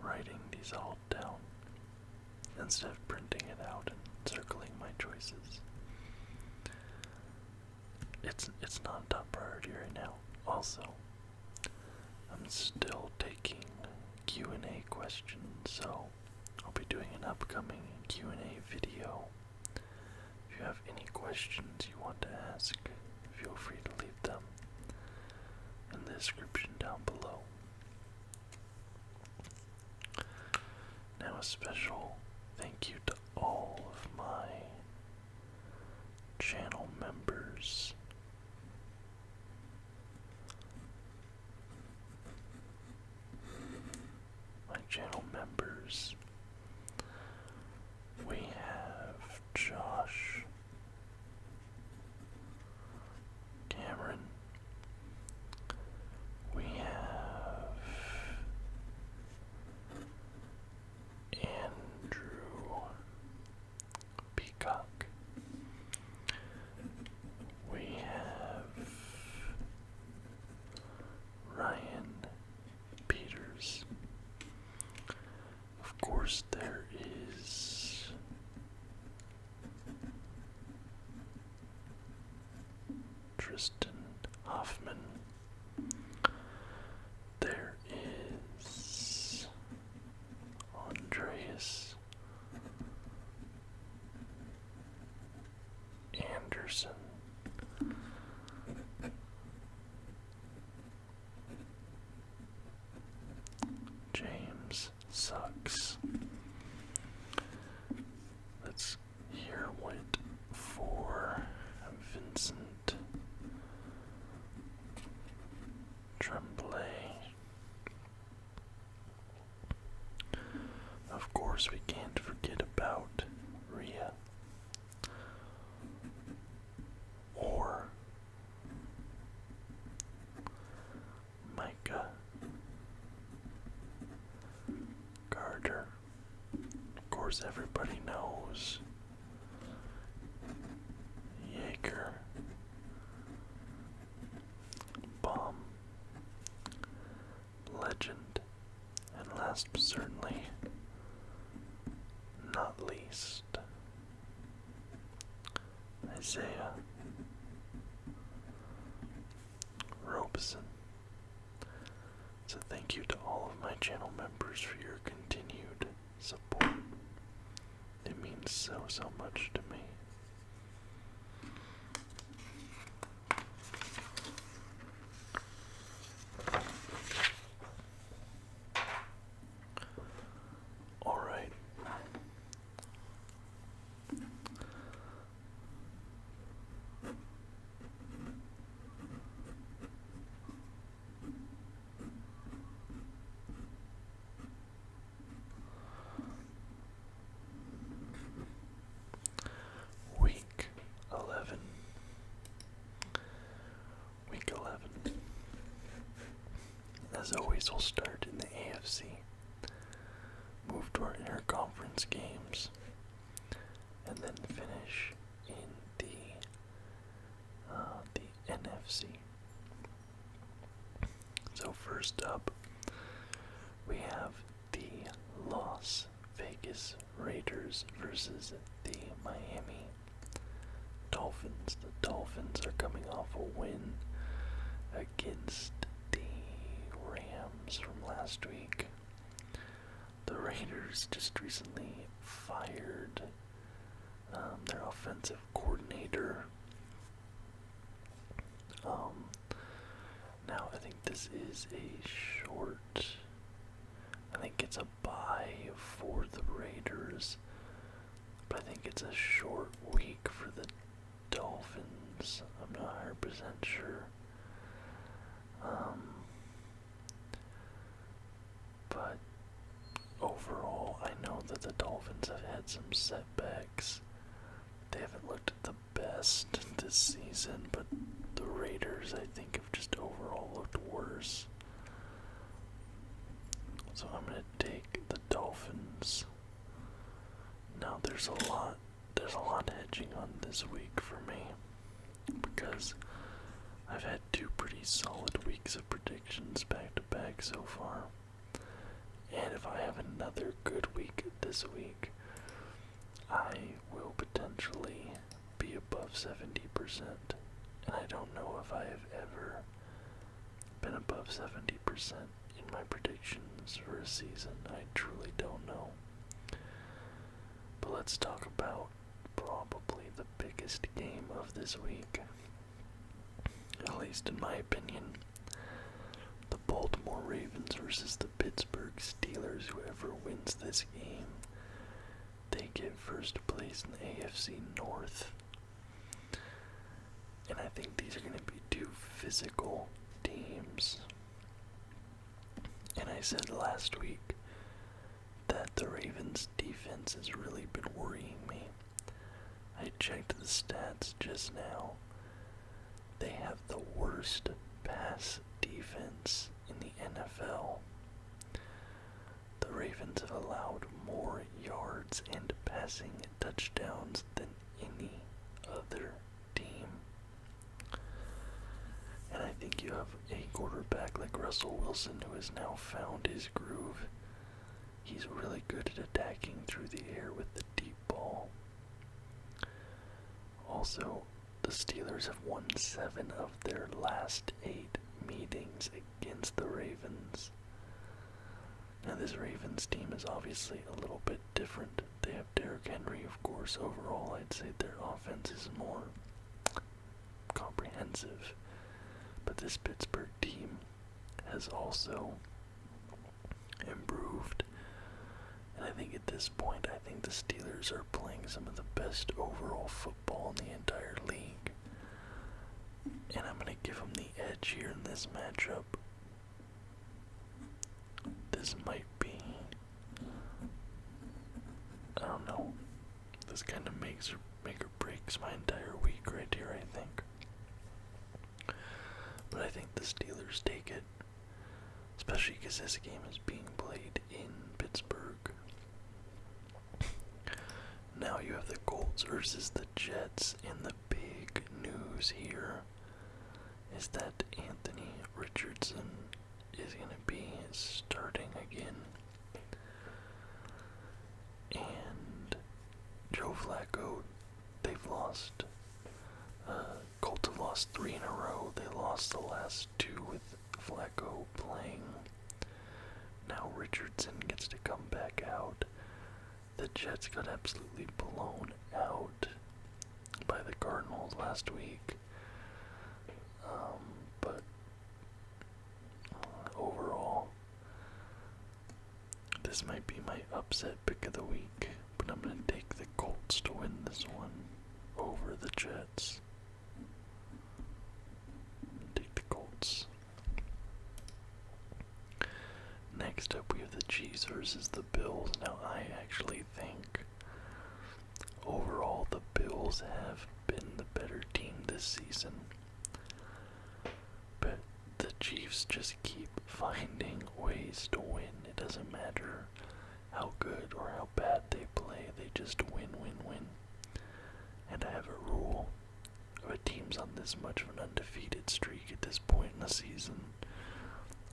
writing these all down instead of printing it out and circling my choices. It's not a top priority right now. Also, I'm still taking Q&A questions, so I'll be doing an upcoming Q&A video. If you have any questions you want to ask, feel free to leave them in the description down below. Now a special thank you to all of my channel members. We have Josh, Cameron, we have Andrew Peacock, we have Ryan Peters. Of course, there is Tristan Hoffman. There is Andreas Anderson. James Sucks. Let's hear what for Vincent Tremblay. Of course, we can't forget about Rhea or Micah Carter. Of course, everybody knows Jaeger, Bomb, Legend, and last but certainly not least, Isaiah Robeson. So thank you to all of my channel members for your continued support. It means so much to me. Alright. Week 11. As always, we'll start in the AFC, move to our interconference games, and then finish in the NFC. So first up, we have the Las Vegas Raiders versus the Miami Dolphins. The Dolphins are coming off a win against the Rams from last week. The Raiders just recently fired their offensive coordinator. Now I think this is a short, I think it's a bye for the Raiders, but I think it's a short week for the Dolphins. I'm not 100% sure. But overall, I know that the Dolphins have had some setbacks. They haven't looked the best this season, but the Raiders, I think, have just overall looked worse. So I'm going to take the Dolphins. Now there's a lot hedging on this week for me, because I've had two pretty solid weeks of predictions back to back so far, And if I have another good week this week, I will potentially be above 70%. And I don't know if I have ever been above 70% in my predictions for a season. I truly don't know. But let's talk about probably the biggest game of this week, at least in my opinion. The Baltimore Ravens versus the Pittsburgh Steelers. Whoever wins this game, they get first place in the AFC North. And I think these are going to be two physical teams. And I said last week that the Ravens defense has really been worrying me. I checked the stats just now. They have the worst pass defense in the NFL. The Ravens have allowed more yards and passing touchdowns than any other team. And I think you have a quarterback like Russell Wilson who has now found his groove. He's really good at attacking through the air with the deep ball. Also, the Steelers have won 7 of their last 8 meetings against the Ravens. Now this Ravens team is obviously a little bit different. They have Derrick Henry, of course. Overall, I'd say their offense is more comprehensive. But this Pittsburgh team has also improved. And I think at this point, I think the Steelers are playing some of the best overall football in the entire league. And I'm going to give them the edge here in this matchup. This might be, I don't know, this kind of make or breaks my entire week right here, I think. But I think the Steelers take it, especially because this game is being played in Pittsburgh. Now you have the Colts versus the Jets, and the big news here is that Anthony Richardson is going to be starting again. And Joe Flacco, they've lost. Colts have lost 3 in a row. They lost the last 2 with Flacco playing. Now Richardson gets to come back out. The Jets got absolutely blown out by the Cardinals last week. But overall, this might be my upset pick of the week. But I'm going to take the Colts to win this one over the Jets. Take the Colts. Next up, we have the Chiefs versus the Bills. Now, I actually think overall the Bills have been the better team this season. But the Chiefs just keep finding ways to win. It doesn't matter how good or how bad they play, they just win. And I have a rule: if a team's on this much of an undefeated streak at this point in the season,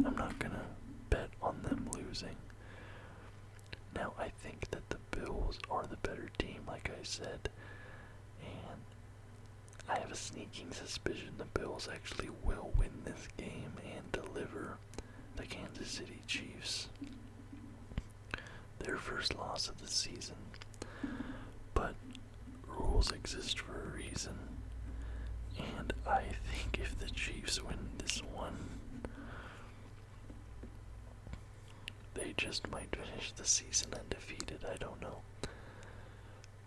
I'm not gonna bet on them losing. Now, I think that the Bills are the better team, like I said, and I have a sneaking suspicion the Bills actually will win this game and deliver the Kansas City Chiefs their first loss of the season. But rules exist for a reason, and I think if the Chiefs win this one, they just might finish the season undefeated. I don't know.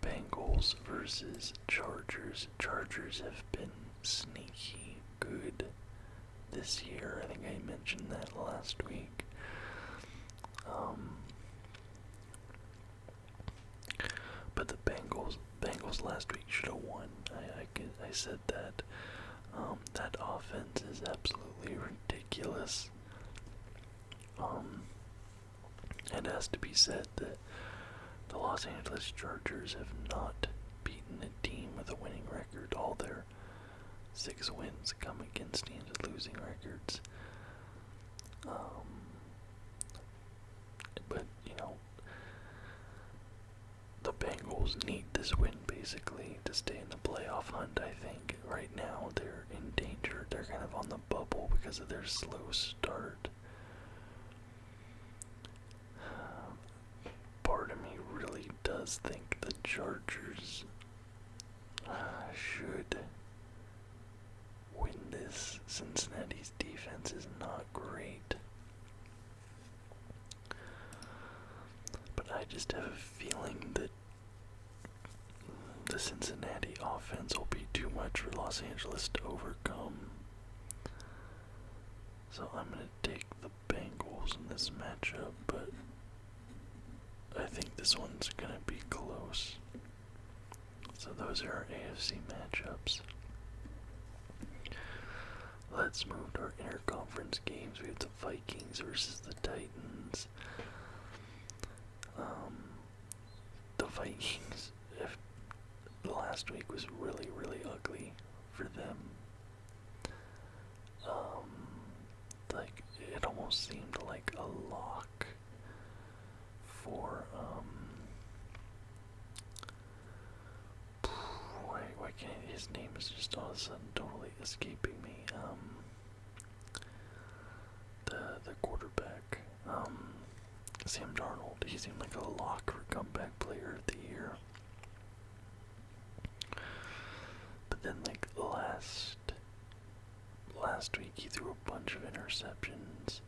Bengals versus Chargers. Chargers have been sneaky good this year. I think I mentioned that last week. But the Bengals last week should have won. I said that. That offense is absolutely ridiculous. It has to be said that the Los Angeles Chargers have not beaten a team with a winning record. All their 6 wins come against teams with losing records. But, the Bengals need this win basically to stay in the playoff hunt, I think. Right now they're in danger. They're kind of on the bubble because of their slow start. Part of me really does think the Chargers should win this. Cincinnati's defense is not great. But I just have a feeling that the Cincinnati offense will be too much for Los Angeles to overcome. So I'm going to take the Bengals in this matchup, but I think this one's going to be close. So those are our AFC matchups. Let's move to our interconference games. We have the Vikings versus the Titans. The Vikings, last week was really, really ugly for them. It almost seemed like a lock for, why can't, his name is just all of a sudden totally escaping me, the quarterback, Sam Darnold. He seemed like a lock for comeback player of the year. But then, last week he threw a bunch of interceptions.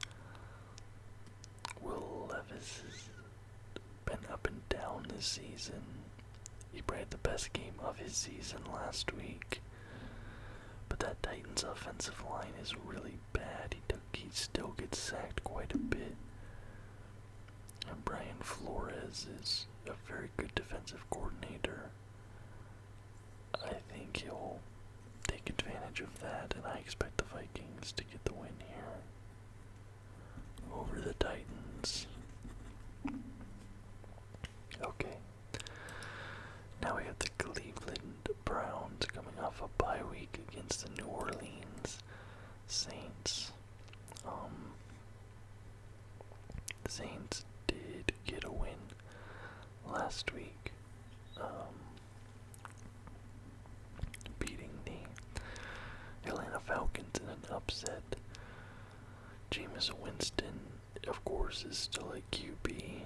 Will Levis has been up and down this season. He probably had the best game of his season last week. But that Titans offensive line is really bad. He still gets sacked quite a bit. And Brian Flores is a very good defensive coordinator. I think he'll take advantage of that, and I expect the Vikings to get the win here over the Titans. Okay. Now we have the Cleveland Browns coming off a bye week against the New Orleans Saints. The Saints did get a win last week, beating the Atlanta Falcons in an upset. Jameis Winston, of course, is still at QB.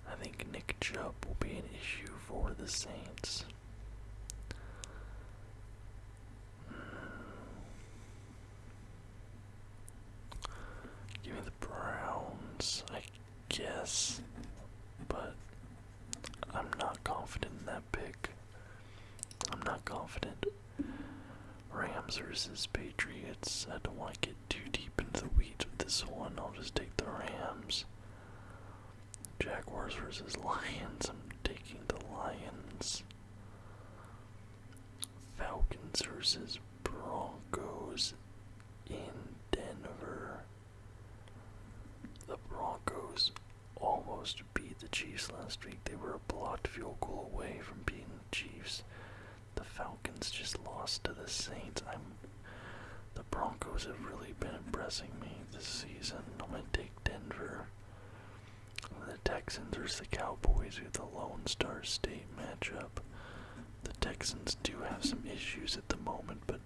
I think Nick Chubb will be an issue for the Saints. Give me the Browns, I guess, but I'm not confident in that pick. I'm not confident. Rams versus Patriots. I don't want to get too deep into the weeds with this one. I'll just take the Rams. Jaguars versus Lions. I'm taking the Lions. Falcons versus Broncos in Denver. The Broncos almost beat the Chiefs last week. They were a blocked field goal away from beating the Chiefs. The Falcons just lost to the Saints. The Broncos have really been impressing me this season. I'm going to take Denver. The Texans versus the Cowboys with the Lone Star State matchup. The Texans do have some issues at the moment, but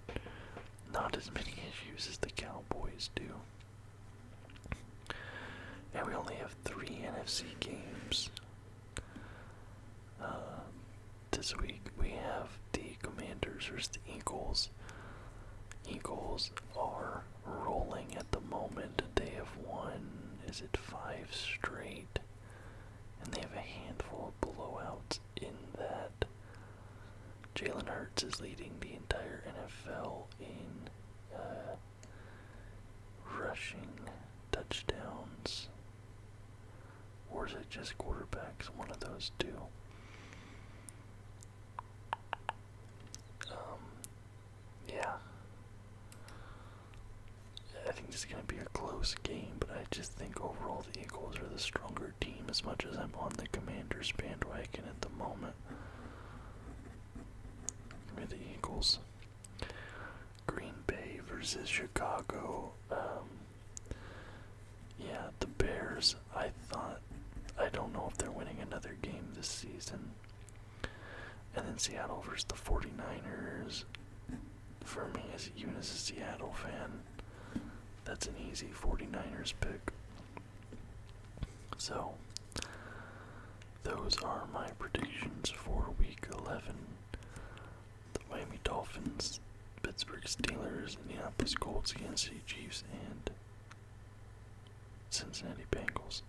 not as many issues as the Cowboys do. And we only have 3 NFC games. This week we have the Commanders versus the Eagles. Eagles are rolling at the moment. They have won, 5 straight? And they have a handful of blowouts in that. Jalen Hurts is leading the entire NFL in rushing touchdowns. Or is it just quarterbacks? One of those two. Yeah. I think this is going to be a close game, but I just think overall the Eagles are the stronger team as much as I'm on the Commanders bandwagon at the moment. Give me the Eagles. Green Bay versus Chicago. Yeah, the Bears. I don't know if they're winning another game this season. And then Seattle versus the 49ers. For me, even as a Seattle fan, that's an easy 49ers pick. So, those are my predictions for Week 11. The Miami Dolphins, Pittsburgh Steelers, Indianapolis Colts, Kansas City Chiefs, and Cincinnati Bengals.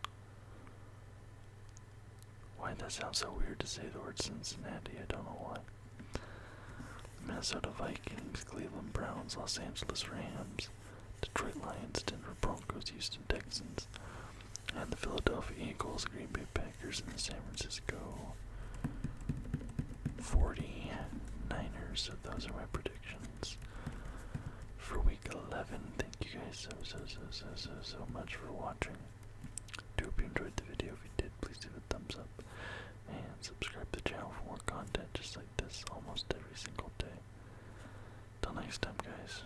Why did that sound so weird to say the word Cincinnati? I don't know why. Minnesota Vikings, Cleveland Browns, Los Angeles Rams, Detroit Lions, Denver Broncos, Houston Texans, and the Philadelphia Eagles, Green Bay Packers, and the San Francisco 49ers. So those are my predictions for Week 11. Thank you guys so much for watching. Do hope you enjoyed the video. If you did, please give it a thumbs up and subscribe to the channel for more content just like this almost every single day. Till next time, guys.